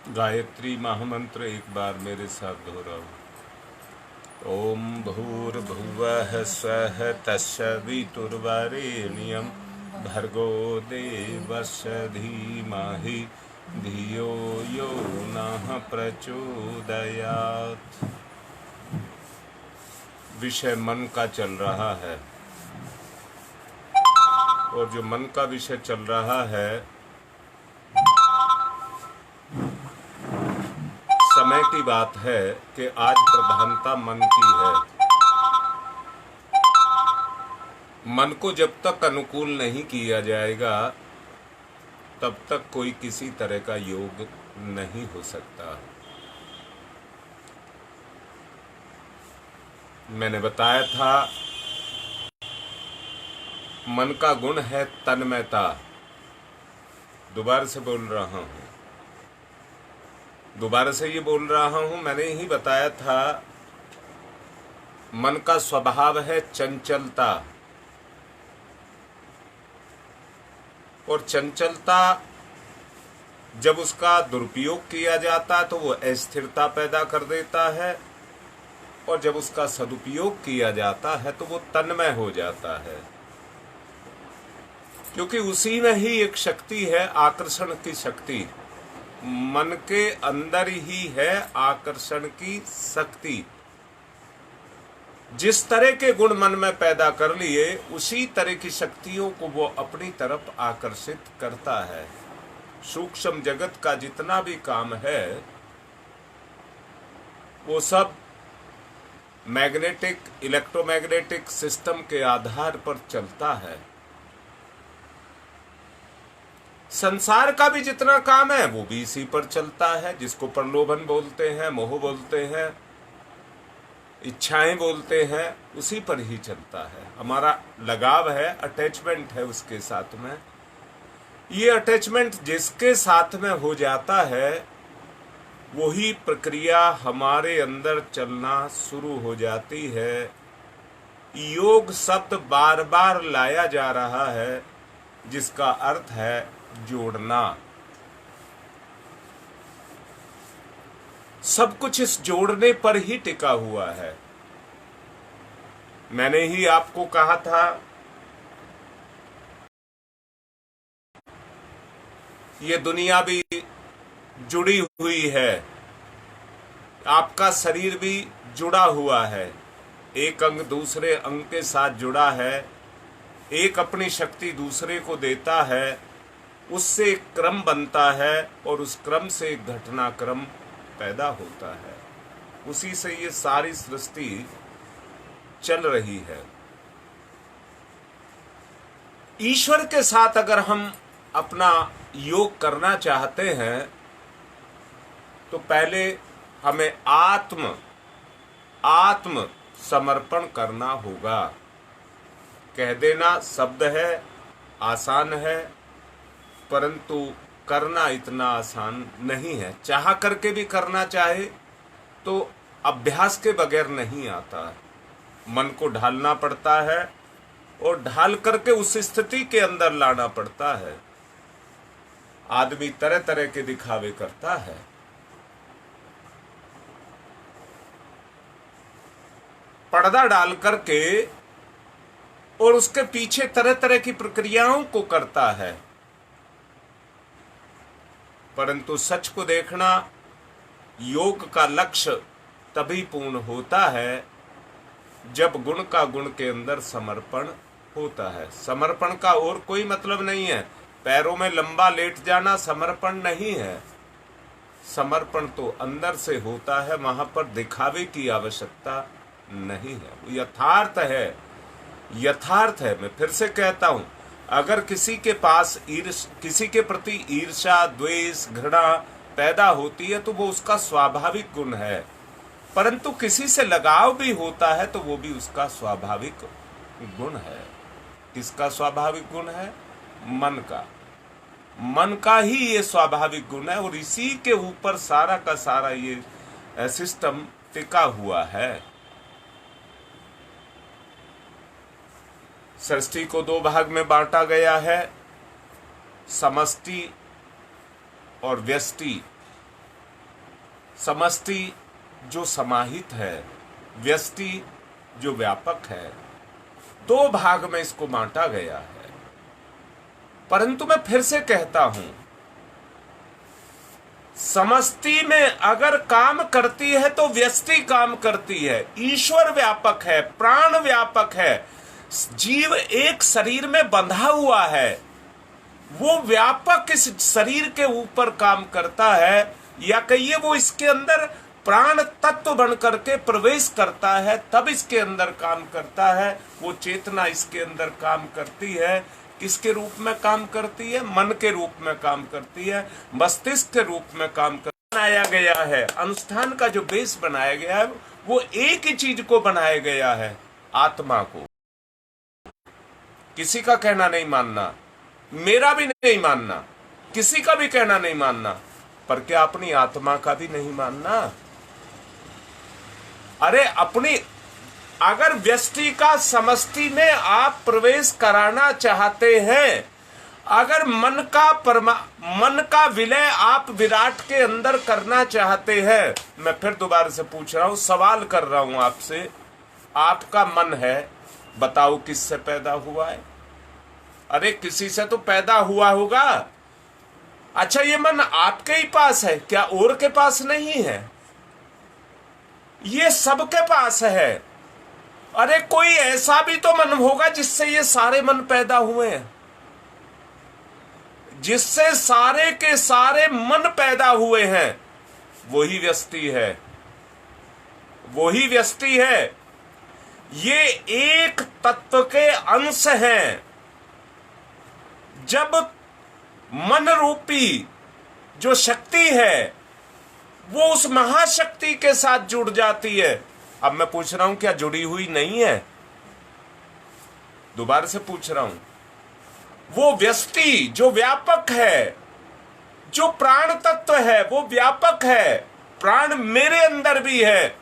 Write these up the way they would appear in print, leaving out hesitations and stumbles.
गायत्री महामंत्र एक बार मेरे साथ दोहराओ। ओम भूर्भुवः स्वः तत्सवितुर्वरेण्यं भर्गो देवस्य धीमहि धियो यो नः प्रचोदयात्। विषय मन का चल रहा है, और जो मन का विषय चल रहा है, समय की बात है कि आज प्रधानता मन की है। मन को जब तक अनुकूल नहीं किया जाएगा तब तक कोई किसी तरह का योग नहीं हो सकता। मैंने बताया था मन का गुण है तन्मयता। दोबारा से बोल रहा हूं, दोबारा से ये बोल रहा हूं। मैंने ही बताया था मन का स्वभाव है चंचलता, और चंचलता जब उसका दुरुपयोग किया जाता है तो वो अस्थिरता पैदा कर देता है, और जब उसका सदुपयोग किया जाता है तो वो तन्मय हो जाता है, क्योंकि उसी में ही एक शक्ति है, आकर्षण की शक्ति। मन के अंदर ही है आकर्षण की शक्ति। जिस तरह के गुण मन में पैदा कर लिए उसी तरह की शक्तियों को वो अपनी तरफ आकर्षित करता है। सूक्ष्म जगत का जितना भी काम है वो सब मैग्नेटिक इलेक्ट्रोमैग्नेटिक सिस्टम के आधार पर चलता है। संसार का भी जितना काम है वो भी इसी पर चलता है, जिसको प्रलोभन बोलते हैं, मोह बोलते हैं, इच्छाएं बोलते हैं, उसी पर ही चलता है। हमारा लगाव है, अटैचमेंट है उसके साथ में। ये अटैचमेंट जिसके साथ में हो जाता है वही प्रक्रिया हमारे अंदर चलना शुरू हो जाती है। योग शब्द बार बार लाया जा रहा है, जिसका अर्थ है जोड़ना। सब कुछ इस जोड़ने पर ही टिका हुआ है। मैंने ही आपको कहा था ये दुनिया भी जुड़ी हुई है, आपका शरीर भी जुड़ा हुआ है, एक अंग दूसरे अंग के साथ जुड़ा है, एक अपनी शक्ति दूसरे को देता है, उससे एक क्रम बनता है और उस क्रम से एक घटनाक्रम पैदा होता है। उसी से ये सारी सृष्टि चल रही है। ईश्वर के साथ अगर हम अपना योग करना चाहते हैं तो पहले हमें आत्म समर्पण करना होगा। कह देना शब्द है, आसान है, परंतु करना इतना आसान नहीं है। चाह करके भी करना चाहे तो अभ्यास के बगैर नहीं आता। मन को ढालना पड़ता है और ढाल करके उस स्थिति के अंदर लाना पड़ता है। आदमी तरह तरह के दिखावे करता है। पर्दा डाल करके और उसके पीछे तरह तरह की प्रक्रियाओं को करता है, परंतु सच को देखना, योग का लक्ष्य तभी पूर्ण होता है जब गुण का गुण के अंदर समर्पण होता है। समर्पण का और कोई मतलब नहीं है। पैरों में लंबा लेट जाना समर्पण नहीं है। समर्पण तो अंदर से होता है, वहां पर दिखावे की आवश्यकता नहीं है। वो यथार्थ है, यथार्थ है। मैं फिर से कहता हूं, अगर किसी के पास किसी के प्रति ईर्ष्या, द्वेष, घृणा पैदा होती है तो वो उसका स्वाभाविक गुण है, परंतु किसी से लगाव भी होता है तो वो भी उसका स्वाभाविक गुण है। किसका स्वाभाविक गुण है? मन का। मन का ही ये स्वाभाविक गुण है, और इसी के ऊपर सारा का सारा ये सिस्टम टिका हुआ है। सृष्टि को दो भाग में बांटा गया है, समष्टि और व्यष्टि। समष्टि जो समाहित है, व्यष्टि जो व्यापक है, दो भाग में इसको बांटा गया है। परंतु मैं फिर से कहता हूं, समष्टि में अगर काम करती है तो व्यष्टि काम करती है। ईश्वर व्यापक है, प्राण व्यापक है, जीव एक शरीर में बंधा हुआ है, वो व्यापक इस शरीर के ऊपर काम करता है, या कहिए वो इसके अंदर प्राण तत्व बन करके प्रवेश करता है, तब इसके अंदर काम करता है। वो चेतना इसके अंदर काम करती है। किसके रूप में काम करती है? मन के रूप में काम करती है, मस्तिष्क के रूप में काम कर बनाया गया है। अनुष्ठान का जो बेस बनाया गया है वो एक ही चीज को बनाया गया है, आत्मा को। किसी का कहना नहीं मानना, मेरा भी नहीं मानना, किसी का भी कहना नहीं मानना, पर क्या अपनी आत्मा का भी नहीं मानना? अरे अपनी, अगर व्यष्टि का समष्टि में आप प्रवेश कराना चाहते हैं, अगर मन का विलय आप विराट के अंदर करना चाहते हैं, मैं फिर दोबारा से पूछ रहा हूं, सवाल कर रहा हूं आपसे, आपका मन है, बताओ किससे पैदा हुआ है? अरे किसी से तो पैदा हुआ होगा। अच्छा, ये मन आपके ही पास है क्या? और के पास नहीं है? ये सबके पास है। अरे कोई ऐसा भी तो मन होगा जिससे ये सारे मन पैदा हुए हैं, जिससे सारे के सारे मन पैदा हुए हैं, वही व्यष्टि है, वही व्यष्टि है। ये एक तत्व के अंश हैं। जब मन रूपी जो शक्ति है वो उस महाशक्ति के साथ जुड़ जाती है। अब मैं पूछ रहा हूं, क्या जुड़ी हुई नहीं है? दोबारा से पूछ रहा हूं, वो व्यष्टि जो व्यापक है, जो प्राण तत्व है, वो व्यापक है। प्राण मेरे अंदर भी है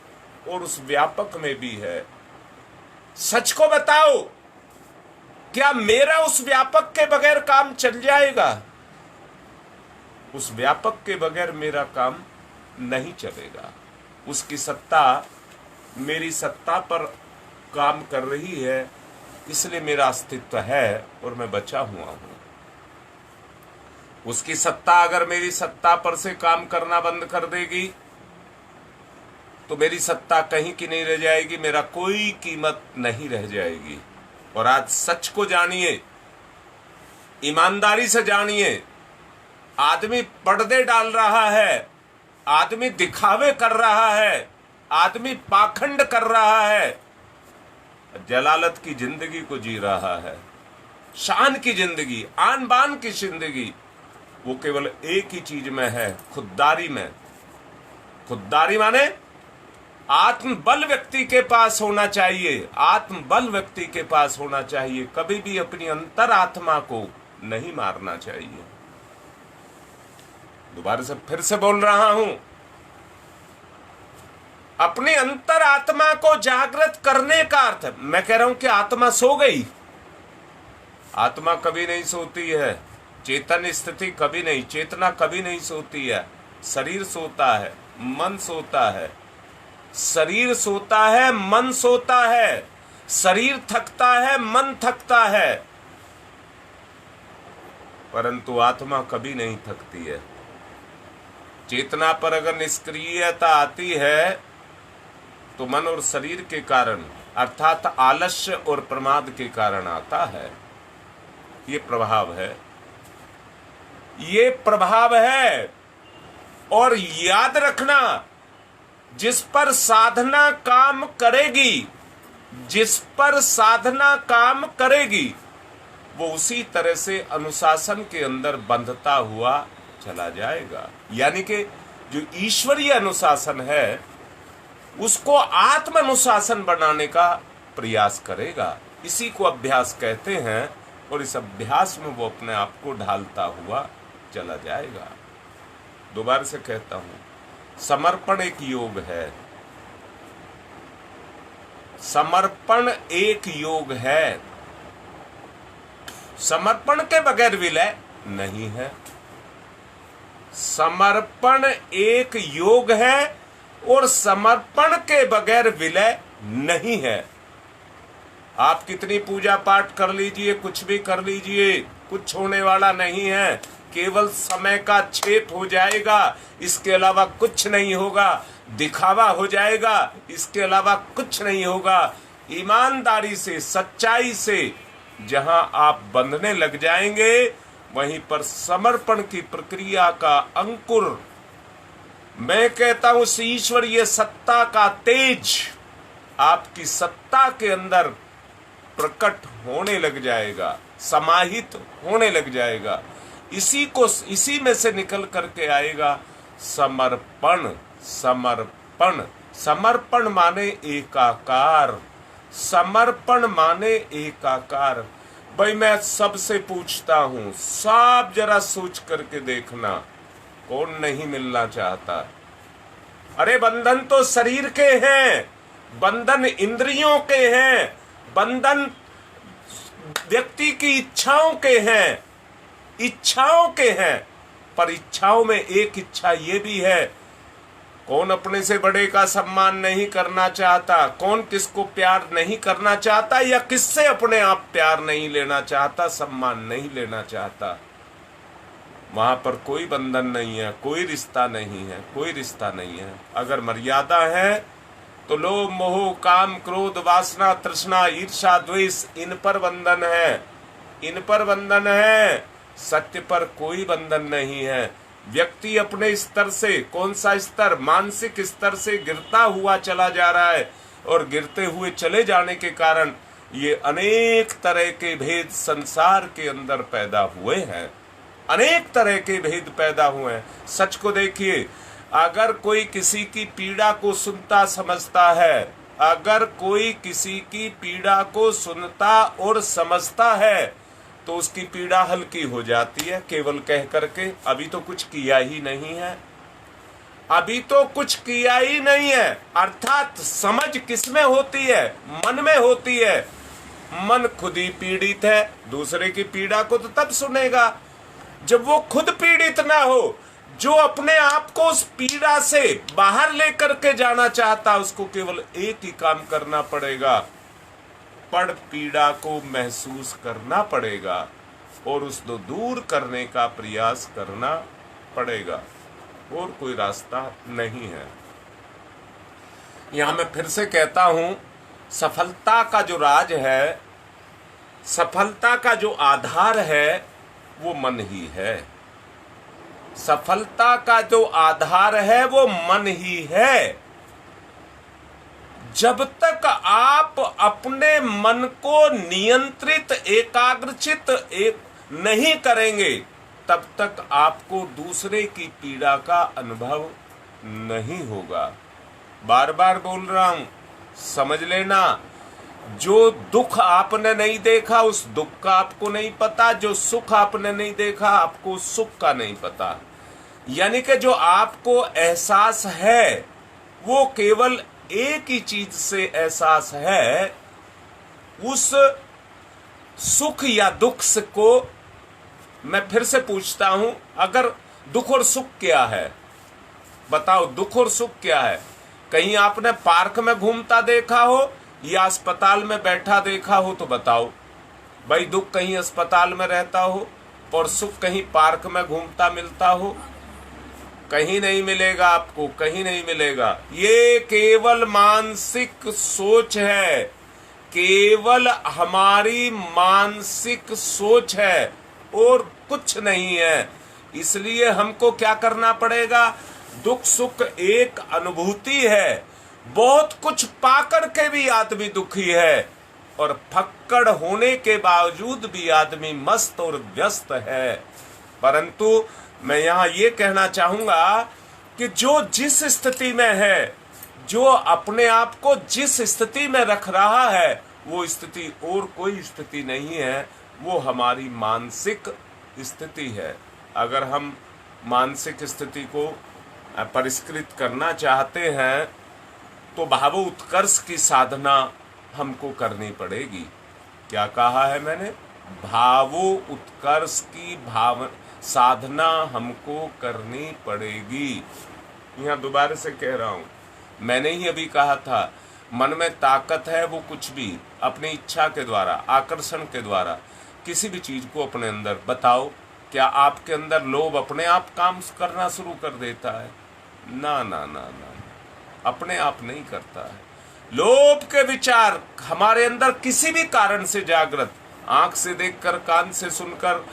और उस व्यापक में भी है। सच को बताओ, क्या मेरा उस व्यापक के बगैर काम चल जाएगा? उस व्यापक के बगैर मेरा काम नहीं चलेगा। उसकी सत्ता मेरी सत्ता पर काम कर रही है, इसलिए मेरा अस्तित्व है और मैं बचा हुआ हूं। उसकी सत्ता अगर मेरी सत्ता पर से काम करना बंद कर देगी तो मेरी सत्ता कहीं की नहीं रह जाएगी, मेरा कोई कीमत नहीं रह जाएगी। और आज सच को जानिए, ईमानदारी से जानिए, आदमी पर्दे डाल रहा है, आदमी दिखावे कर रहा है, आदमी पाखंड कर रहा है, जलालत की जिंदगी को जी रहा है, शान की जिंदगी, आन बान की जिंदगी। वो केवल एक ही चीज में है, खुददारी में। खुददारी माने आत्मबल व्यक्ति के पास होना चाहिए, आत्मबल व्यक्ति के पास होना चाहिए। कभी भी अपनी अंतरात्मा को नहीं मारना चाहिए। दोबारा से फिर से बोल रहा हूं, अपनी अंतरात्मा को जागृत करने का अर्थ, मैं कह रहा हूं कि आत्मा सो गई। आत्मा कभी नहीं सोती है, चेतन स्थिति कभी नहीं, चेतना कभी नहीं सोती है। शरीर सोता है, मन सोता है, शरीर सोता है, मन सोता है, शरीर थकता है, मन थकता है, परंतु आत्मा कभी नहीं थकती है। चेतना पर अगर निष्क्रियता आती है तो मन और शरीर के कारण, अर्थात आलस्य और प्रमाद के कारण आता है। ये प्रभाव है, ये प्रभाव है। और याद रखना, जिस पर साधना काम करेगी, जिस पर साधना काम करेगी, वो उसी तरह से अनुशासन के अंदर बंधता हुआ चला जाएगा। यानी कि जो ईश्वरीय अनुशासन है उसको आत्म अनुशासन बनाने का प्रयास करेगा। इसी को अभ्यास कहते हैं और इस अभ्यास में वो अपने आप को ढालता हुआ चला जाएगा। दोबारा से कहता हूं, समर्पण एक योग है, समर्पण एक योग है। समर्पण के बगैर विलय नहीं है। समर्पण एक योग है और समर्पण के बगैर विलय नहीं है। आप कितनी पूजा पाठ कर लीजिए, कुछ भी कर लीजिए, कुछ होने वाला नहीं है। केवल समय का छेप हो जाएगा, इसके अलावा कुछ नहीं होगा। दिखावा हो जाएगा, इसके अलावा कुछ नहीं होगा। ईमानदारी से, सच्चाई से जहां आप बंधने लग जाएंगे, वहीं पर समर्पण की प्रक्रिया का अंकुर, मैं कहता हूं उस ईश्वरीय सत्ता का तेज आपकी सत्ता के अंदर प्रकट होने लग जाएगा, समाहित होने लग जाएगा। इसी में से निकल करके आएगा समर्पण। समर्पण, समर्पण माने एकाकार। समर्पण माने एकाकार। भाई मैं सबसे पूछता हूं, सब जरा सोच करके देखना, कौन नहीं मिलना चाहता? अरे बंधन तो शरीर के हैं, बंधन इंद्रियों के हैं, बंधन व्यक्ति की इच्छाओं के हैं, इच्छाओं के हैं। पर इच्छाओं में एक इच्छा ये भी है, कौन अपने से बड़े का सम्मान नहीं करना चाहता? कौन किसको प्यार नहीं करना चाहता, या किससे अपने आप प्यार नहीं लेना चाहता, सम्मान नहीं लेना चाहता? वहां पर कोई बंधन नहीं है, कोई रिश्ता नहीं है, कोई रिश्ता नहीं है। अगर मर्यादा है तो लोभ मोह काम क्रोध वासना तृष्णा ईर्षा द्वेष, इन पर बंधन है, इन पर बंधन है। सत्य पर कोई बंधन नहीं है। व्यक्ति अपने स्तर से, कौन सा स्तर, मानसिक स्तर से गिरता हुआ चला जा रहा है, और गिरते हुए चले जाने के कारण ये अनेक तरह के भेद संसार के अंदर पैदा हुए हैं, अनेक तरह के भेद पैदा हुए हैं। सच को देखिए, अगर कोई किसी की पीड़ा को सुनता समझता है, अगर कोई किसी की पीड़ा को सुनता और समझता है, तो उसकी पीड़ा हल्की हो जाती है केवल कह करके। अभी तो कुछ किया ही नहीं है, अभी तो कुछ किया ही नहीं है। अर्थात समझ किसमें होती है? मन में होती है। मन खुद ही पीड़ित है, दूसरे की पीड़ा को तो तब सुनेगा जब वो खुद पीड़ित ना हो। जो अपने आप को उस पीड़ा से बाहर लेकर के जाना चाहता, उसको केवल एक ही काम करना पड़ेगा, पड़ पीड़ा को महसूस करना पड़ेगा और उसको दूर करने का प्रयास करना पड़ेगा, और कोई रास्ता नहीं है। यहां मैं फिर से कहता हूं, सफलता का जो राज है, सफलता का जो आधार है, वो मन ही है। सफलता का जो आधार है वो मन ही है। जब तक आप अपने मन को नियंत्रित, एकाग्रचित नहीं करेंगे, तब तक आपको दूसरे की पीड़ा का अनुभव नहीं होगा। बार बार बोल रहा हूं, समझ लेना। जो दुख आपने नहीं देखा, उस दुख का आपको नहीं पता। जो सुख आपने नहीं देखा, आपको सुख का नहीं पता। यानी कि जो आपको एहसास है, वो केवल एक ही चीज से एहसास है, उस सुख या दुख को। मैं फिर से पूछता हूं, अगर दुख और सुख क्या है, बताओ, दुख और सुख क्या है? कहीं आपने पार्क में घूमता देखा हो या अस्पताल में बैठा देखा हो तो बताओ। भाई दुख कहीं अस्पताल में रहता हो और सुख कहीं पार्क में घूमता मिलता हो? कहीं नहीं मिलेगा आपको, कहीं नहीं मिलेगा। ये केवल मानसिक सोच है, केवल हमारी मानसिक सोच है और कुछ नहीं है। इसलिए हमको क्या करना पड़ेगा? दुख सुख एक अनुभूति है। बहुत कुछ पाकर के भी आदमी दुखी है, और फक्कड़ होने के बावजूद भी आदमी मस्त और व्यस्त है। परंतु मैं यहाँ ये कहना चाहूंगा कि जो जिस स्थिति में है, जो अपने आप को जिस स्थिति में रख रहा है, वो स्थिति और कोई स्थिति नहीं है, वो हमारी मानसिक स्थिति है। अगर हम मानसिक स्थिति को परिष्कृत करना चाहते हैं तो भाव उत्कर्ष की साधना हमको करनी पड़ेगी। क्या कहा है मैंने? भावो उत्कर्ष की साधना हमको करनी पड़ेगी। यहाँ दोबारा से कह रहा हूं, मैंने ही अभी कहा था, मन में ताकत है वो कुछ भी अपनी इच्छा के द्वारा, आकर्षण के द्वारा किसी भी चीज को अपने अंदर बताओ। क्या आपके अंदर लोभ अपने आप काम करना शुरू कर देता है? ना ना ना ना, अपने आप नहीं करता है। लोभ के विचार हमारे अंदर किसी भी कारण से जागृत, आंख से देखकर, कान से सुनकर,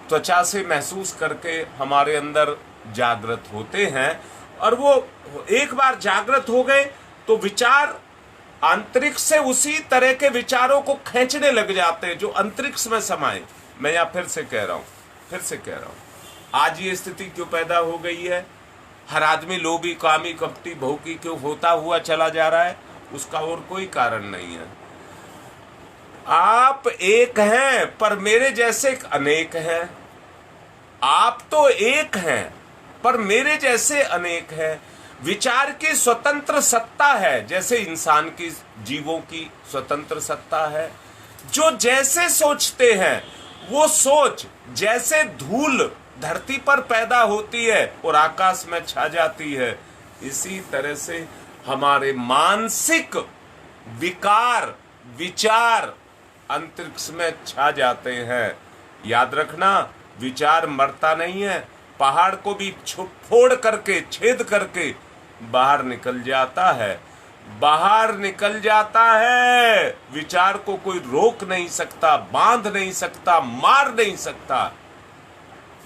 त्वचा से महसूस करके हमारे अंदर जागृत होते हैं। और वो एक बार जागृत हो गए तो विचार अंतरिक्ष से उसी तरह के विचारों को खींचने लग जाते हैं जो अंतरिक्ष में समाये। मैं यहाँ फिर से कह रहा हूं, आज ये स्थिति क्यों पैदा हो गई है? हर आदमी लोभी, कामी, कपटी, भौकी क्यों होता हुआ चला जा रहा है? उसका और कोई कारण नहीं है। आप एक हैं पर मेरे जैसे अनेक हैं। आप तो एक हैं पर मेरे जैसे अनेक हैं। विचार की स्वतंत्र सत्ता है, जैसे इंसान की, जीवों की स्वतंत्र सत्ता है। जो जैसे सोचते हैं वो सोच जैसे धूल धरती पर पैदा होती है और आकाश में छा जाती है, इसी तरह से हमारे मानसिक विकार, विचार अंतरिक्ष में छा जाते हैं। याद रखना, विचार मरता नहीं है, पहाड़ को भी फोड़ करके, छेद करके बाहर निकल जाता है, बाहर निकल जाता है। विचार को कोई रोक नहीं सकता, बांध नहीं सकता, मार नहीं सकता।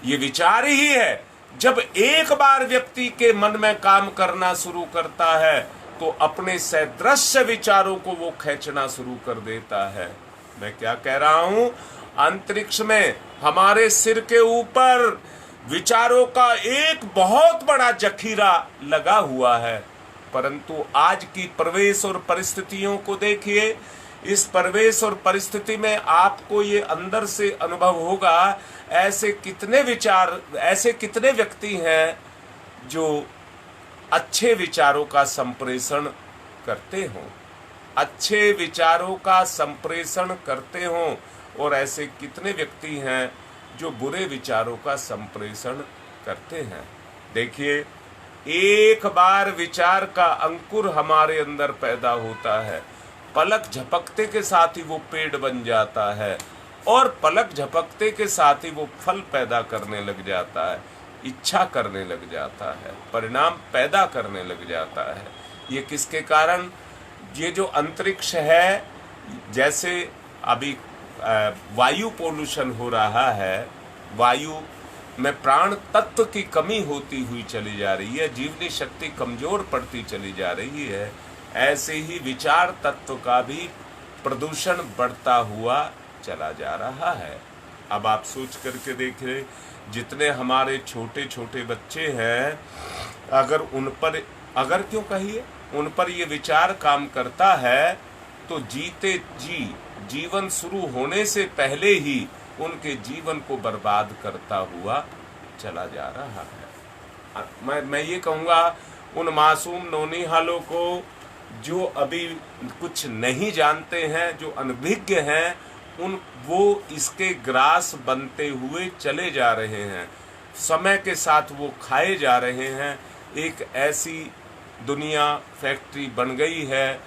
ये विचार ही है। जब एक बार व्यक्ति के मन में काम करना शुरू करता है तो अपने सदृश्य विचारों को वो खींचना शुरू कर देता है। मैं क्या कह रहा हूं? अंतरिक्ष में हमारे सिर के ऊपर विचारों का एक बहुत बड़ा जखीरा लगा हुआ है, परंतु आज की परिवेश और परिस्थितियों को देखिए। इस परिवेश और परिस्थिति में आपको ये अंदर से अनुभव होगा, ऐसे कितने विचार, ऐसे कितने व्यक्ति हैं जो अच्छे विचारों का संप्रेषण करते हों, अच्छे विचारों का संप्रेषण करते हों, और ऐसे कितने व्यक्ति हैं जो बुरे विचारों का संप्रेषण करते हैं। देखिए, एक बार विचार का अंकुर हमारे अंदर पैदा होता है, पलक झपकते के साथ ही वो पेड़ बन जाता है, और पलक झपकते के साथ ही वो फल पैदा करने लग जाता है, इच्छा करने लग जाता है, परिणाम पैदा करने लग जाता है। ये किसके कारण? ये जो अंतरिक्ष है, जैसे अभी वायु पोल्यूशन हो रहा है, वायु में प्राण तत्व की कमी होती हुई चली जा रही है, जीवनी शक्ति कमजोर पड़ती चली जा रही है, ऐसे ही विचार तत्व का भी प्रदूषण बढ़ता हुआ चला जा रहा है। अब आप सोच करके देखिए, जितने हमारे छोटे छोटे बच्चे हैं, अगर उन पर, अगर क्यों कहिए, उन पर ये विचार काम करता है तो जीते जी जीवन शुरू होने से पहले ही उनके जीवन को बर्बाद करता हुआ चला जा रहा है। मैं ये कहूँगा, उन मासूम नौनिहालों को जो अभी कुछ नहीं जानते हैं, जो अनभिज्ञ हैं, वो इसके ग्रास बनते हुए चले जा रहे हैं, समय के साथ वो खाए जा रहे हैं। एक ऐसी दुनिया, फैक्ट्री बन गई है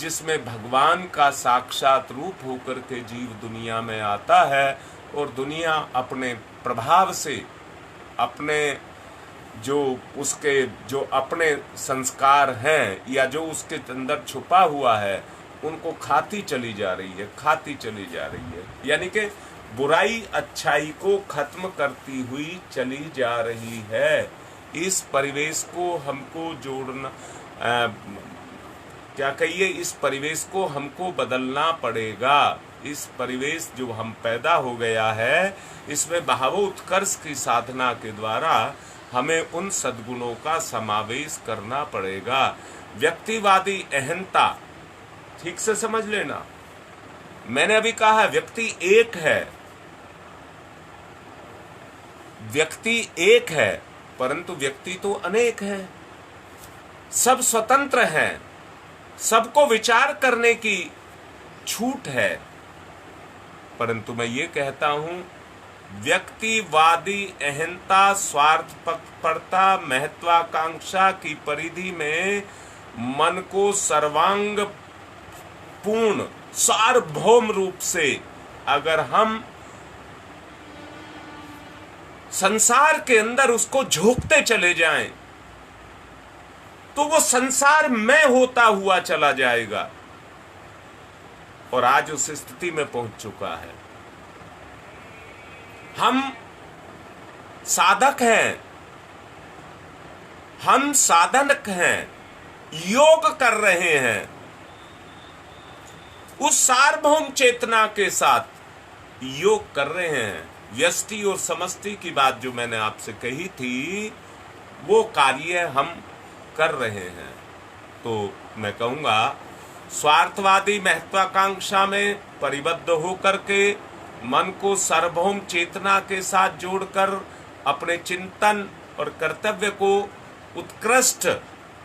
जिसमें भगवान का साक्षात रूप होकर के जीव दुनिया में आता है, और दुनिया अपने प्रभाव से, अपने जो अपने संस्कार हैं या जो उसके अंदर छुपा हुआ है, उनको खाती चली जा रही है। यानी कि बुराई अच्छाई को खत्म करती हुई चली जा रही है। इस परिवेश को हमको जोड़ना, इस परिवेश को हमको बदलना पड़ेगा। इस परिवेश जो हम पैदा हो गया है, इसमें भावोत्कर्ष की साधना के द्वारा हमें उन सद्गुणों का समावेश करना पड़ेगा। व्यक्तिवादी अहंता, ठीक से समझ लेना, मैंने अभी कहा व्यक्ति एक है, व्यक्ति एक है, परंतु व्यक्ति तो अनेक है। सब स्वतंत्र हैं, सबको विचार करने की छूट है, परंतु मैं ये कहता हूं व्यक्तिवादी अहंता, स्वार्थपरता, महत्वाकांक्षा की परिधि में मन को सर्वांग पूर्ण सार्वभौम रूप से अगर हम संसार के अंदर उसको झोंकते चले जाएं तो वो संसार में होता हुआ चला जाएगा, और आज उस स्थिति में पहुंच चुका है। हम साधक हैं, हम साधक हैं, योग कर रहे हैं उस सार्वभौम चेतना के साथ योग कर रहे हैं। व्यष्टि और समष्टि की बात जो मैंने आपसे कही थी वो कार्य हम कर रहे हैं। तो मैं कहूंगा स्वार्थवादी महत्वाकांक्षा में परिबद्ध होकर के मन को सार्वभौम चेतना के साथ जोड़कर अपने चिंतन और कर्तव्य को उत्कृष्ट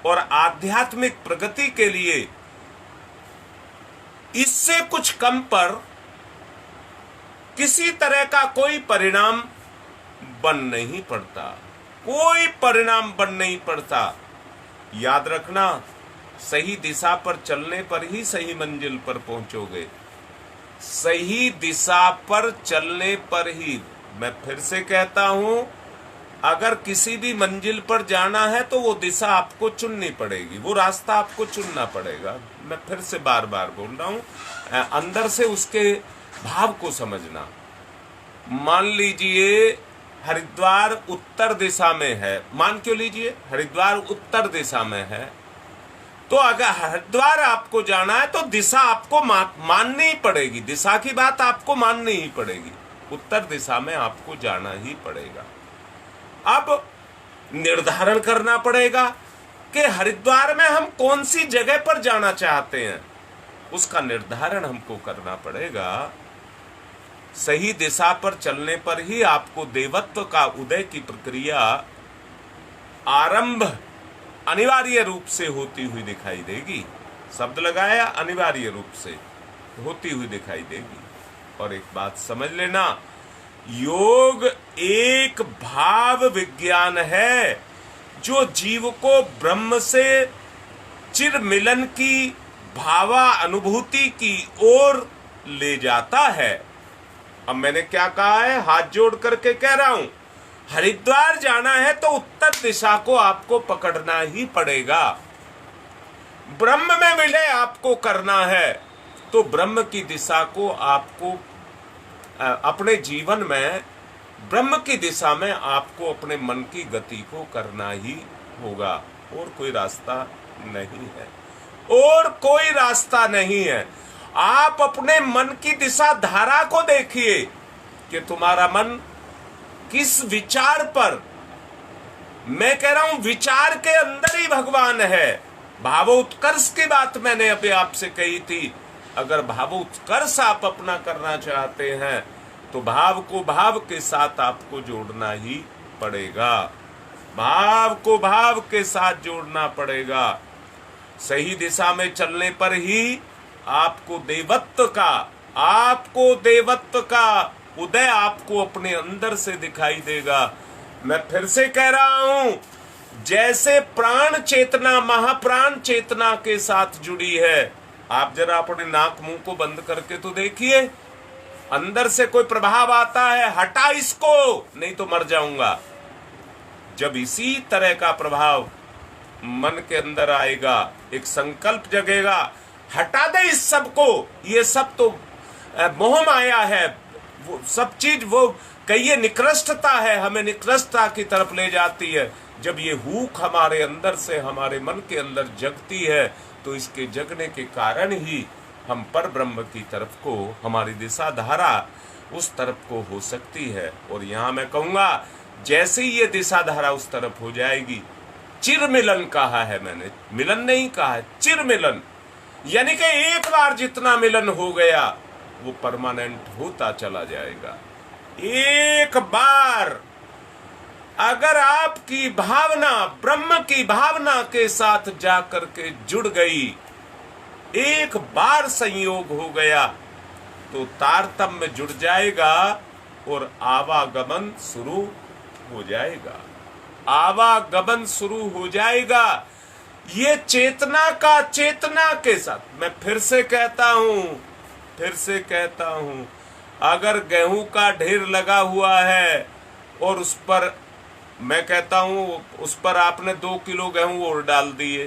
और आध्यात्मिक प्रगति के लिए इससे कुछ कम पर किसी तरह का कोई परिणाम बन नहीं पड़ता, कोई परिणाम बन नहीं पड़ता। याद रखना, सही दिशा पर चलने पर ही सही मंजिल पर पहुंचोगे, सही दिशा पर चलने पर ही। मैं फिर से कहता हूं, अगर किसी भी मंजिल पर जाना है तो वो दिशा आपको चुननी पड़ेगी, वो रास्ता आपको चुनना पड़ेगा। मैं फिर से बार बार बोल रहा हूं, अंदर से उसके भाव को समझना। मान लीजिए हरिद्वार उत्तर दिशा में है, मान क्यों लीजिए हरिद्वार उत्तर दिशा में है, तो अगर हरिद्वार आपको जाना है तो दिशा आपको माननी ही पड़ेगी, दिशा की बात आपको माननी ही पड़ेगी, उत्तर दिशा में आपको जाना ही पड़ेगा। अब निर्धारण करना पड़ेगा कि हरिद्वार में हम कौन सी जगह पर जाना चाहते हैं, उसका निर्धारण हमको करना पड़ेगा। सही दिशा पर चलने पर ही आपको देवत्व का उदय की प्रक्रिया आरंभ अनिवार्य रूप से होती हुई दिखाई देगी। शब्द लगाया, अनिवार्य रूप से होती हुई दिखाई देगी। और एक बात समझ लेना, योग एक भाव विज्ञान है जो जीव को ब्रह्म से चिर मिलन की भावा अनुभूति की ओर ले जाता है। अब मैंने क्या कहा है, हाथ जोड़ करके कह रहा हूं, हरिद्वार जाना है तो उत्तर दिशा को आपको पकड़ना ही पड़ेगा। ब्रह्म में विलय आपको करना है तो ब्रह्म की दिशा को आपको अपने जीवन में, ब्रह्म की दिशा में आपको अपने मन की गति को करना ही होगा, और कोई रास्ता नहीं है, और कोई रास्ता नहीं है। आप अपने मन की दिशा धारा को देखिए कि तुम्हारा मन किस विचार पर, मैं कह रहा हूं विचार के अंदर ही भगवान है। भावोत्कर्ष की बात मैंने अभी आपसे कही थी, अगर भावोत्कर्ष आप अपना करना चाहते हैं तो भाव को भाव के साथ आपको जोड़ना ही पड़ेगा, भाव को भाव के साथ जोड़ना पड़ेगा। सही दिशा में चलने पर ही आपको देवत्व का उदय आपको अपने अंदर से दिखाई देगा। मैं फिर से कह रहा हूं, जैसे प्राण चेतना महाप्राण चेतना के साथ जुड़ी है, आप जरा अपने नाक मुंह को बंद करके तो देखिए, अंदर से कोई प्रभाव आता है, हटा इसको नहीं तो मर जाऊंगा। जब इसी तरह का प्रभाव मन के अंदर आएगा, एक संकल्प जगेगा, हटा दे इस सब को, ये सब तो मोह माया है, वो सब चीज वो कहिए निकृष्टता है, हमें निकृष्टता की तरफ ले जाती है। जब ये हुक हमारे अंदर से हमारे मन के अंदर जगती है तो इसके जगने के कारण ही हम पर ब्रह्म की तरफ को, हमारी दिशा धारा उस तरफ को हो सकती है। और यहाँ मैं कहूंगा, जैसे ही ये दिशा धारा उस तरफ हो जाएगी, चिर मिलन कहा है मैंने, मिलन नहीं कहा है, चिर मिलन, यानी कि एक बार जितना मिलन हो गया वो परमानेंट होता चला जाएगा। एक बार अगर आपकी भावना ब्रह्म की भावना के साथ जाकर के जुड़ गई, एक बार संयोग हो गया तो तारतम्य जुड़ जाएगा और आवागमन शुरू हो जाएगा, आवागमन शुरू हो जाएगा। ये चेतना के साथ, मैं फिर से कहता हूं, अगर गेहूं का ढेर लगा हुआ है और उस पर, मैं कहता हूं उस पर आपने 2 किलो गेहूं और डाल दिए,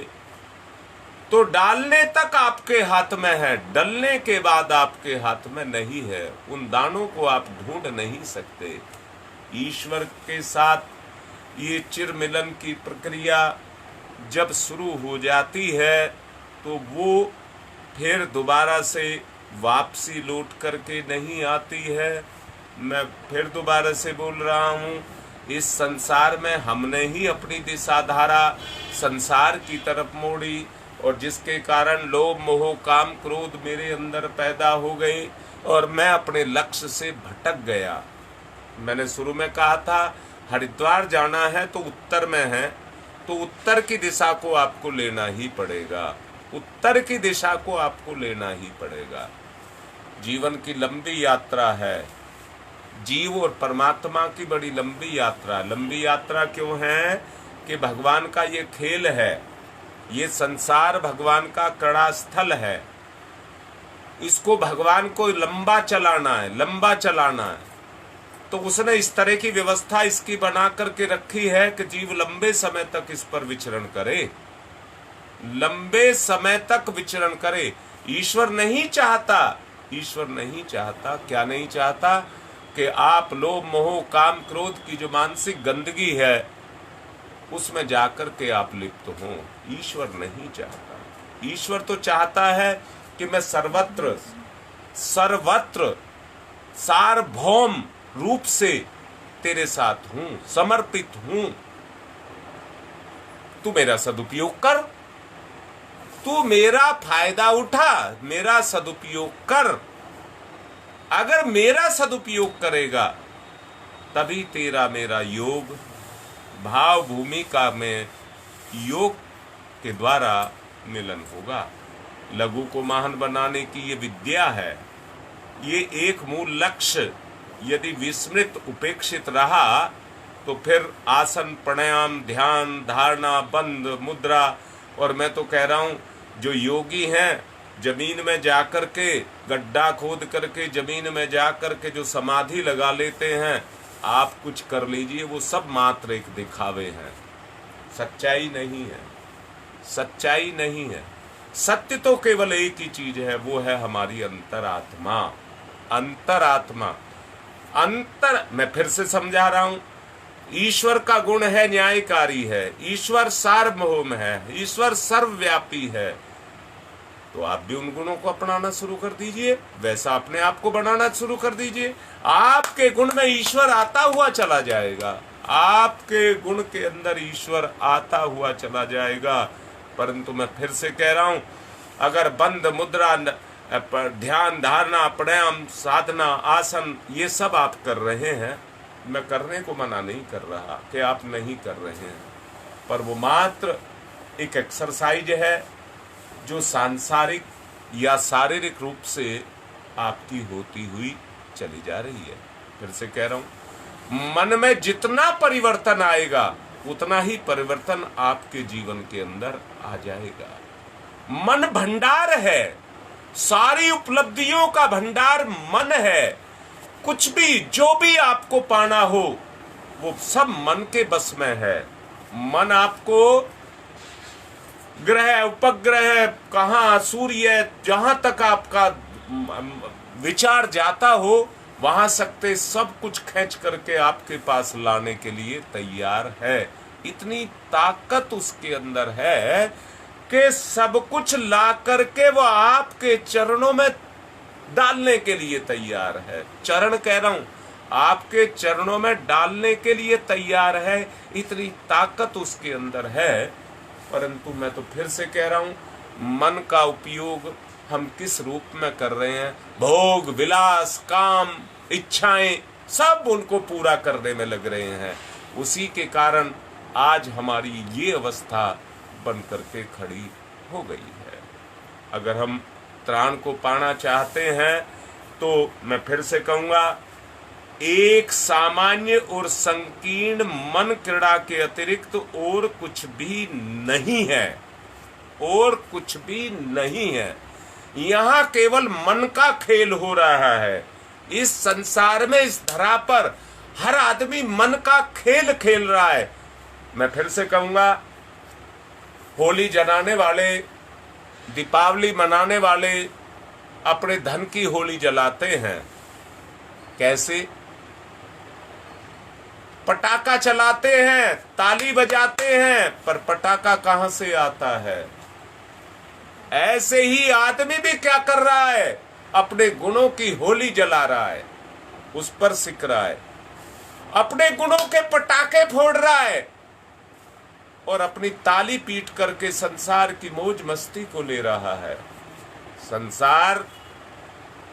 तो डालने तक आपके हाथ में है, डलने के बाद आपके हाथ में नहीं है। उन दानों को आप ढूंढ नहीं सकते। ईश्वर के साथ ये चिर मिलन की प्रक्रिया जब शुरू हो जाती है तो वो फिर दोबारा से वापसी लौट करके नहीं आती है। मैं फिर दोबारा से बोल रहा हूँ, इस संसार में हमने ही अपनी दिशाधारा संसार की तरफ मोड़ी, और जिसके कारण लोभ मोह काम क्रोध मेरे अंदर पैदा हो गए और मैं अपने लक्ष्य से भटक गया। मैंने शुरू में कहा था, हरिद्वार जाना है तो उत्तर में है, तो उत्तर की दिशा को आपको लेना ही पड़ेगा, उत्तर की दिशा को आपको लेना ही पड़ेगा। जीवन की लंबी यात्रा है, जीव और परमात्मा की बड़ी लंबी यात्रा। लंबी यात्रा क्यों है कि भगवान का ये खेल है, ये संसार भगवान का क्रीड़ा स्थल है। इसको भगवान को लंबा चलाना है, तो उसने इस तरह की व्यवस्था इसकी बना करके रखी है कि जीव लंबे समय तक इस पर विचरण करे, लंबे समय तक विचरण करे। ईश्वर नहीं चाहता, क्या नहीं चाहता कि आप लोभ मोह काम क्रोध की जो मानसिक गंदगी है उसमें जाकर के आप लिप्त हों। ईश्वर नहीं चाहता। ईश्वर तो चाहता है कि मैं सर्वत्र सार्वभौम रूप से तेरे साथ हूं, समर्पित हूं। तू मेरा सदुपयोग कर, तू मेरा फायदा उठा, मेरा सदुपयोग कर। अगर मेरा सदुपयोग करेगा तभी तेरा मेरा योग भाव भूमिका में योग के द्वारा मिलन होगा। लघु को महान बनाने की ये विद्या है। ये एक मूल लक्ष्य यदि विस्मृत उपेक्षित रहा तो फिर आसन प्राणायाम ध्यान धारणा बंद मुद्रा, और मैं तो कह रहा हूँ जो योगी हैं जमीन में जाकर के गड्ढा खोद करके जमीन में जाकर के जो समाधि लगा लेते हैं, आप कुछ कर लीजिए, वो सब मात्र एक दिखावे हैं, सच्चाई नहीं है। सत्य तो केवल एक ही चीज है, वो है हमारी अंतरात्मा। मैं फिर से समझा रहा हूं, ईश्वर का गुण है न्यायकारी है, ईश्वर सार्वभौम है, ईश्वर सर्वव्यापी है। तो आप भी उन गुणों को अपनाना शुरू कर दीजिए, वैसा अपने आप को बनाना शुरू कर दीजिए। आपके गुण में ईश्वर आता हुआ चला जाएगा, आपके गुण के अंदर ईश्वर आता हुआ चला जाएगा। परंतु मैं फिर से कह रहा हूं, अगर बंद मुद्रा ध्यान धारणा प्राणायाम साधना आसन ये सब आप कर रहे हैं, मैं करने को मना नहीं कर रहा कि आप नहीं कर रहे हैं, पर वो मात्र एक एक्सरसाइज है जो सांसारिक या शारीरिक रूप से आपकी होती हुई चली जा रही है। फिर से कह रहा हूं, मन में जितना परिवर्तन आएगा उतना ही परिवर्तन आपके जीवन के अंदर आ जाएगा। मन भंडार है, सारी उपलब्धियों का भंडार मन है। कुछ भी जो भी आपको पाना हो वो सब मन के बस में है। मन आपको ग्रह उपग्रह कहाँ सूर्य जहां तक आपका विचार जाता हो वहां सकते सब कुछ खींच करके आपके पास लाने के लिए तैयार है। इतनी ताकत उसके अंदर है कि सब कुछ ला करके वो आपके चरणों में डालने के लिए तैयार है। चरण कह रहा हूं, आपके चरणों में डालने के लिए तैयार है, इतनी ताकत उसके अंदर है। परंतु मैं तो फिर से कह रहा हूं, मन का उपयोग हम किस रूप में कर रहे हैं? भोग विलास काम इच्छाएं सब उनको पूरा करने में लग रहे हैं। उसी के कारण आज हमारी ये अवस्था बन करके खड़ी हो गई है। अगर हम त्राण को पाना चाहते हैं तो मैं फिर से कहूँगा, एक सामान्य और संकीर्ण मन क्रीड़ा के अतिरिक्त और कुछ भी नहीं है, और कुछ भी नहीं है। यहां केवल मन का खेल हो रहा है। इस संसार में, इस धरा पर हर आदमी मन का खेल खेल रहा है। मैं फिर से कहूंगा, होली जलाने वाले, दीपावली मनाने वाले अपने धन की होली जलाते हैं। कैसे? पटाखा चलाते हैं, ताली बजाते हैं, पर पटाखा कहां से आता है? ऐसे ही आदमी भी क्या कर रहा है? अपने गुणों की होली जला रहा है, उस पर सिक रहा है, अपने गुणों के पटाखे फोड़ रहा है और अपनी ताली पीट करके संसार की मौज मस्ती को ले रहा है। संसार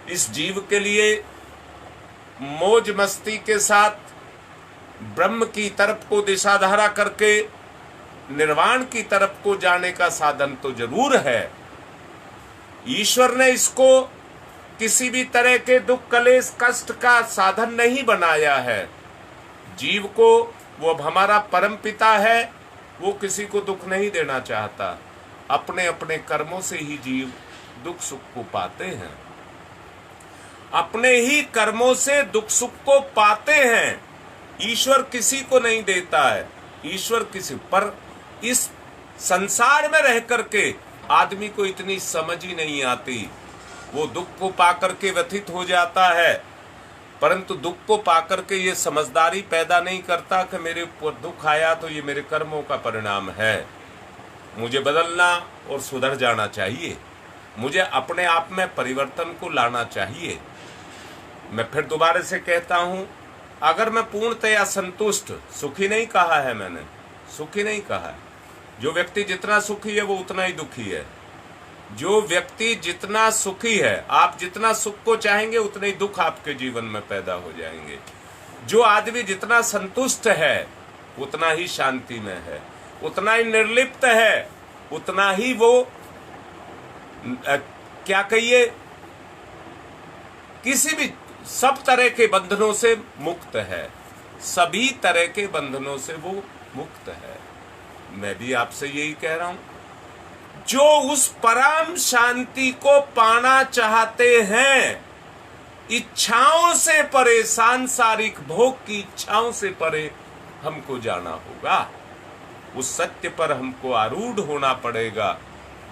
इस जीव के लिए मौज मस्ती के साथ ब्रह्म की तरफ को दिशाधारा करके निर्वाण की तरफ को जाने का साधन तो जरूर है। ईश्वर ने इसको किसी भी तरह के दुख कलेश कष्ट का साधन नहीं बनाया है। जीव को, वो अब हमारा परम पिता है, वो किसी को दुख नहीं देना चाहता। अपने अपने कर्मों से ही जीव दुख सुख को पाते हैं, अपने ही कर्मों से दुख सुख को पाते हैं। ईश्वर किसी को नहीं देता है। ईश्वर किसी पर, इस संसार में रह करके आदमी को इतनी समझ ही नहीं आती। वो दुख को पाकर के व्यथित हो जाता है, परंतु दुख को पाकर के ये समझदारी पैदा नहीं करता कि मेरे ऊपर दुख आया तो ये मेरे कर्मों का परिणाम है, मुझे बदलना और सुधर जाना चाहिए, मुझे अपने आप में परिवर्तन को लाना चाहिए। मैं फिर दोबारा से कहता हूं, अगर मैं पूर्णतया संतुष्ट, सुखी नहीं कहा है मैंने, सुखी नहीं कहा है। जो व्यक्ति जितना सुखी है वो उतना ही दुखी है। जो व्यक्ति जितना सुखी है, आप जितना सुख को चाहेंगे उतने ही दुख आपके जीवन में पैदा हो जाएंगे। जो आदमी जितना संतुष्ट है उतना ही शांति में है, उतना ही निर्लिप्त है, उतना ही वो क्या कहिए, किसी भी सब तरह के बंधनों से मुक्त है, सभी तरह के बंधनों से वो मुक्त है। मैं भी आपसे यही कह रहा हूं, जो उस परम शांति को पाना चाहते हैं, इच्छाओं से परे, सांसारिक भोग की इच्छाओं से परे हमको जाना होगा। उस सत्य पर हमको आरूढ़ होना पड़ेगा,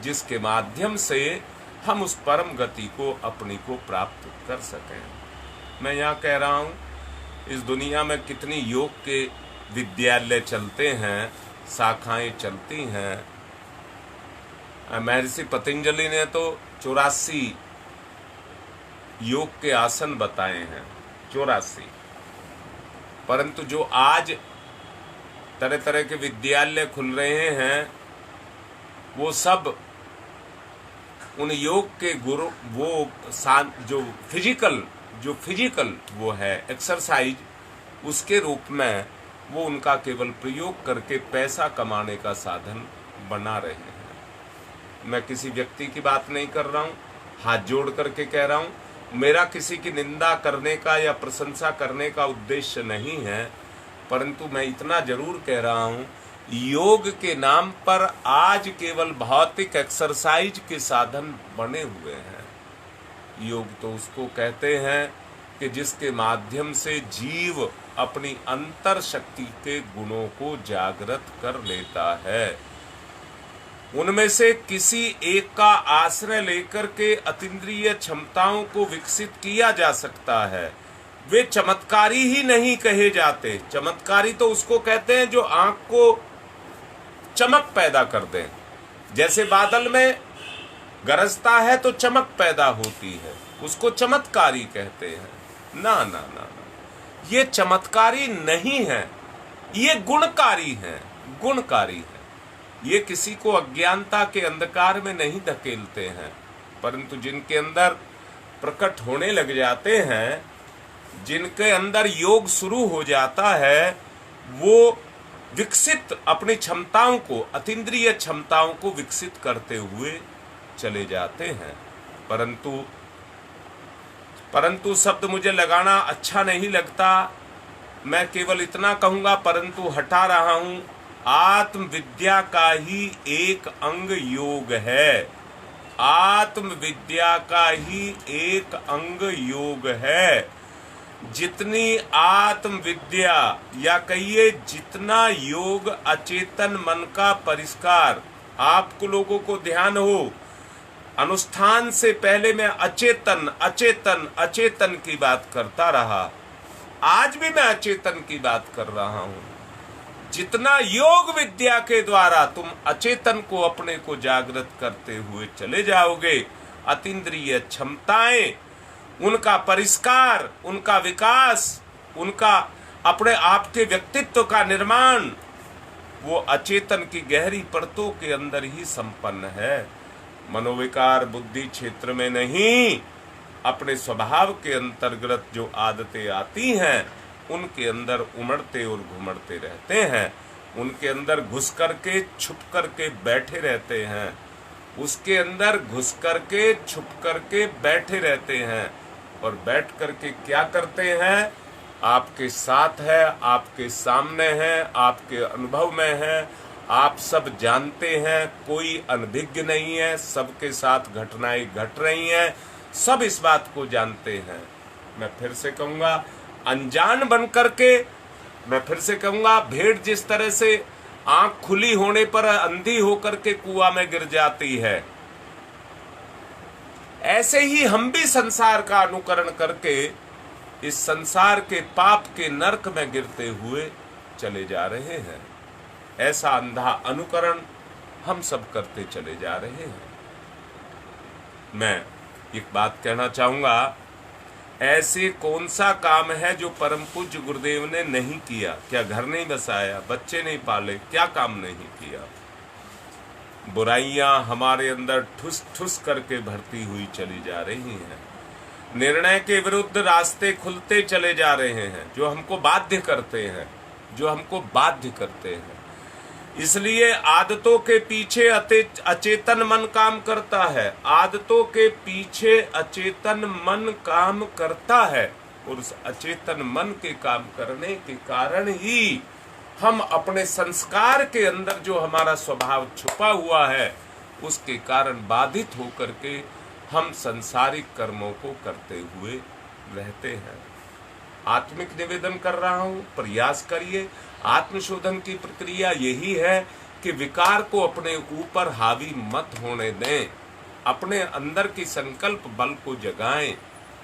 जिसके माध्यम से हम उस परम गति को अपनी को प्राप्त कर सकें। मैं यहाँ कह रहा हूँ, इस दुनिया में कितनी योग के विद्यालय चलते हैं, शाखाएं चलती हैं। महर्षि पतंजलि ने तो 84 योग के आसन बताए हैं, 84। परंतु जो आज तरह तरह के विद्यालय खुल रहे हैं, वो सब उन योग के गुरु, वो जो फिजिकल वो है एक्सरसाइज, उसके रूप में वो उनका केवल प्रयोग करके पैसा कमाने का साधन बना रहे हैं। मैं किसी व्यक्ति की बात नहीं कर रहा हूँ, हाथ जोड़ करके कह रहा हूँ, मेरा किसी की निंदा करने का या प्रशंसा करने का उद्देश्य नहीं है, परंतु मैं इतना जरूर कह रहा हूँ, योग के नाम पर आज केवल भौतिक एक्सरसाइज के साधन बने हुए हैं। योग तो उसको कहते हैं कि जिसके माध्यम से जीव अपनी अंतर शक्ति के गुणों को जागृत कर लेता है। उनमें से किसी एक का आश्रय लेकर के अतीन्द्रिय क्षमताओं को विकसित किया जा सकता है। वे चमत्कारी ही नहीं कहे जाते। चमत्कारी तो उसको कहते हैं जो आंख को चमक पैदा कर दे। जैसे बादल में गरजता है तो चमक पैदा होती है, उसको चमत्कारी कहते हैं। ना ना ना ना, ये चमत्कारी नहीं है, ये गुणकारी है, गुणकारी है। ये किसी को अज्ञानता के अंधकार में नहीं धकेलते हैं, परंतु जिनके अंदर प्रकट होने लग जाते हैं, जिनके अंदर योग शुरू हो जाता है, वो विकसित अपनी क्षमताओं को, अतीन्द्रिय क्षमताओं को विकसित करते हुए चले जाते हैं। परंतु परंतु शब्द मुझे लगाना अच्छा नहीं लगता, मैं केवल इतना कहूंगा परंतु हटा रहा हूं। आत्मविद्या का ही एक अंग योग है। आत्मविद्या का ही एक अंग योग है। जितनी आत्मविद्या या कहिए जितना योग अचेतन मन का परिष्कार, आपको लोगों को ध्यान हो, अनुष्ठान से पहले मैं अचेतन अचेतन अचेतन की बात करता रहा, आज भी मैं अचेतन की बात कर रहा हूं। जितना योग विद्या के द्वारा तुम अचेतन को अपने को जागृत करते हुए चले जाओगे, अतीन्द्रिय क्षमताएं, उनका परिष्कार, उनका विकास, उनका अपने आप के व्यक्तित्व का निर्माण, वो अचेतन की गहरी परतों के अंदर ही संपन्न है। मनोविकार बुद्धि क्षेत्र में नहीं, अपने स्वभाव के अंतर्गत जो आदतें आती हैं उनके अंदर उमड़ते और घुमड़ते रहते हैं, उनके अंदर घुस करके छुप करके बैठे रहते हैं, उसके अंदर घुस करके छुप करके बैठे रहते हैं। और बैठ करके क्या करते हैं? आपके साथ है, आपके सामने है, आपके अनुभव में है, आप सब जानते हैं, कोई अनभिज्ञ नहीं है, सबके साथ घटनाएं घट रही हैं, सब इस बात को जानते हैं। मैं फिर से कहूंगा, अनजान बन करके, मैं फिर से कहूंगा, भेड़ जिस तरह से आंख खुली होने पर अंधी होकर के कुआं में गिर जाती है, ऐसे ही हम भी संसार का अनुकरण करके इस संसार के पाप के नरक में गिरते हुए चले जा रहे हैं। ऐसा अंधा अनुकरण हम सब करते चले जा रहे हैं। मैं एक बात कहना चाहूंगा, ऐसे कौन सा काम है जो परम पूज्य गुरुदेव ने नहीं किया? क्या घर नहीं बसाया, बच्चे नहीं पाले, क्या काम नहीं किया? बुराइयां हमारे अंदर ठुस ठुस करके भरती हुई चली जा रही हैं। निर्णय के विरुद्ध रास्ते खुलते चले जा रहे हैं, जो हमको बाध्य करते हैं, जो हमको बाध्य करते हैं। इसलिए आदतों के पीछे अचेतन मन काम करता है। आदतों के पीछे अचेतन मन काम करता है, और उस अचेतन मन के काम करने के कारण ही हम अपने संस्कार के अंदर जो हमारा स्वभाव छुपा हुआ है, उसके कारण बाधित होकर के हम संसारिक कर्मों को करते हुए रहते हैं। आत्मिक निवेदन कर रहा हूं, प्रयास करिए। आत्मशोधन की प्रक्रिया यही है कि विकार को अपने ऊपर हावी मत होने दें, अपने अंदर की संकल्प बल को जगाएं।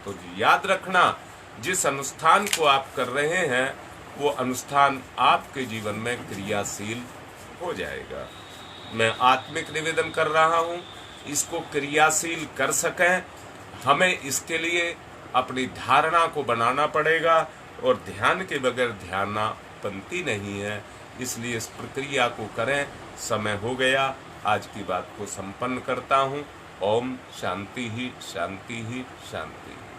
तो याद रखना, जिस अनुष्ठान को आप कर रहे हैं वो अनुष्ठान आपके जीवन में क्रियाशील हो जाएगा। मैं आत्मिक निवेदन कर रहा हूं, इसको क्रियाशील कर सकें, हमें इसके लिए अपनी धारणा को बनाना पड़ेगा, और ध्यान के बगैर ध्याना बनती नहीं है। इसलिए इस प्रक्रिया को करें। समय हो गया, आज की बात को संपन्न करता हूं। ओम शांति ही शांति ही शांति।